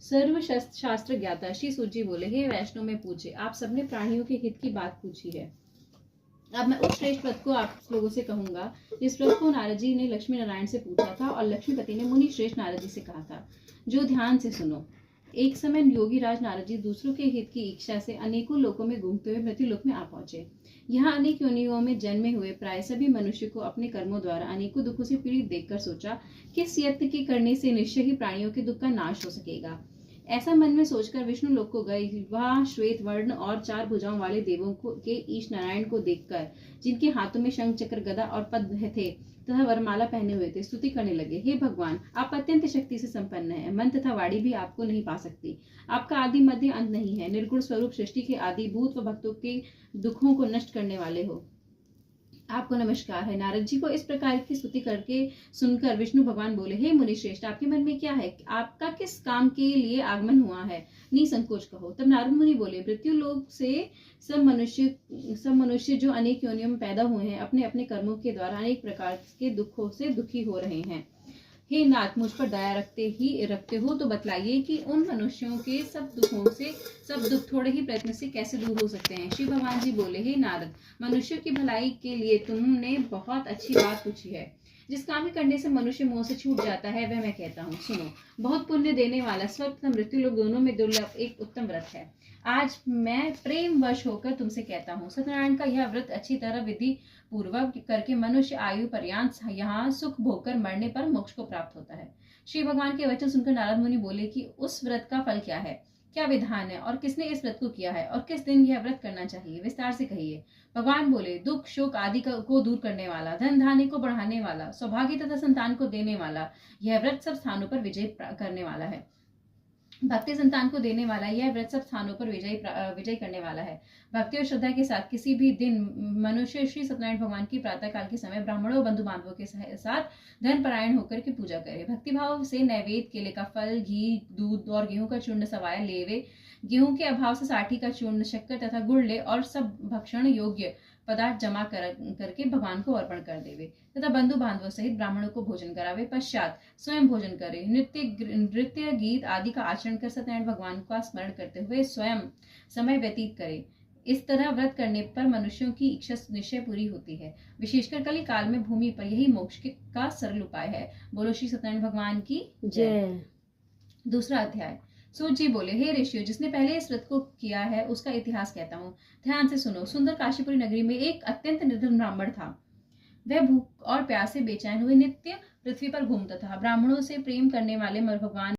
सर्व शास्त्र ज्ञाता श्री सूत जी बोले, हे वैष्णव में पूछे, आप सबने प्राणियों के हित की बात पूछी है। अब मैं उस श्रेष्ठ व्रत को आप लोगों से कहूंगा जिस व्रत को नारद जी ने लक्ष्मी नारायण से पूछा था और लक्ष्मीपति ने मुनि श्रेष्ठ नारद जी से कहा था, जो ध्यान से सुनो। एक समय योगी राज नारद जी दूसरों के हित की इच्छा से अनेकों लोकों में घूमते हुए मृत्युलोक में आ पहुंचे। यहाँ अनेक योनियों में जन्मे हुए प्राय सभी मनुष्य को अपने कर्मों द्वारा अनेकों दुखों से पीड़ित देखकर सोचा कि इस यत्न के करने से निश्चय ही प्राणियों के दुख का नाश हो सकेगा। ऐसा मन में सोचकर विष्णु लोक को गए। वह श्वेत वर्ण और 4 भुजाओं वाले देवों के ईश नारायण को देखकर, जिनके हाथों में शंख चक्र गदा और पद्म थे तथा वरमाला पहने हुए थे, स्तुति करने लगे, हे भगवान, आप अत्यंत शक्ति से संपन्न हैं। मन तथा वाणी भी आपको नहीं पा सकती। आपका आदि मध्य अंत नहीं है। निर्गुण स्वरूप सृष्टि के आदि भूत व भक्तों के दुखों को नष्ट करने वाले हो। आपको नमस्कार है। नारद जी को इस प्रकार की स्तुति करके सुनकर विष्णु भगवान बोले, हे मुनि श्रेष्ठ, आपके मन में क्या है? आपका किस काम के लिए आगमन हुआ है? निसंकोच कहो। तब नारद मुनि बोले, मृत्यु लोक से सब मनुष्य जो अनेक योनियों में पैदा हुए हैं, अपने अपने कर्मों के द्वारा अनेक प्रकार के दुखों से दुखी हो रहे हैं। हे नाथ, मुझ पर दया रखते हो तो बतलाइए कि उन मनुष्यों के सब दुख थोड़े ही प्रयत्न से कैसे दूर हो सकते हैं। श्री भगवान जी बोले, हे नारद, मनुष्यों की भलाई के लिए तुमने बहुत अच्छी बात पूछी है। जिस काम के करने से मनुष्य मोह से छूट जाता है वह मैं कहता हूँ, सुनो। बहुत पुण्य देने वाला स्वर्ग तथा मृत्यु लोक दोनों में दुर्लभ एक उत्तम व्रत है। आज मैं प्रेम वश होकर तुमसे कहता हूँ, सत्यनारायण का यह व्रत अच्छी तरह विधि पूर्वक करके मनुष्य आयु पर्यंत यहाँ सुख भोगकर मरने पर मोक्ष को प्राप्त होता है। श्री भगवान के वचन सुनकर नारद मुनि बोले कि उस व्रत का फल क्या है, क्या विधान है और किसने इस व्रत को किया है और किस दिन यह व्रत करना चाहिए, विस्तार से कहिए। भगवान बोले, दुख शोक आदि को दूर करने वाला, धन धान्य को बढ़ाने वाला, सौभाग्य तथा संतान को देने वाला, यह व्रत सब स्थानों पर विजय करने वाला है। भक्ति संतान को देने वाला यह व्रत सब स्थानों पर विजय करने वाला है। भक्ति और श्रद्धा के साथ किसी भी दिन मनुष्य श्री सत्यनारायण भगवान की प्रातः काल के समय ब्राह्मणों बंधु बांधवों के साथ धन परायण होकर के पूजा करे। भक्ति भाव से नैवेद्य, केले का फल, घी, दूध और गेहूं का चूर्ण सवाया लेवे। गेहूं के अभाव से साठी का चूर्ण, शक्कर तथा गुड़ ले और सब भक्षण योग्य पदार्थ जमा करके भगवान को अर्पण कर देवे तथा बंधु बांधवों सहित ब्राह्मणों को भोजन करावे। पश्चात स्वयं भोजन करे। नृत्य गीत आदि का आचरण कर सत्यनारायण भगवान का स्मरण करते हुए स्वयं समय व्यतीत करे। इस तरह व्रत करने पर मनुष्यों की इच्छा निश्चय पूरी होती है। विशेषकर कली काल में भूमि पर यही मोक्ष का सरल उपाय है। बोलो श्री सत्यनारायण भगवान की जय। दूसरा अध्याय। सूत जी बोले, हे ऋषियों, जिसने पहले इस व्रत को किया है उसका इतिहास कहता हूँ, ध्यान से सुनो। सुंदर काशीपुरी नगरी में एक अत्यंत निर्धन ब्राह्मण था। वह भूख और प्यास से बेचैन हुए नित्य पृथ्वी पर घूमता था। ब्राह्मणों से प्रेम करने वाले भगवान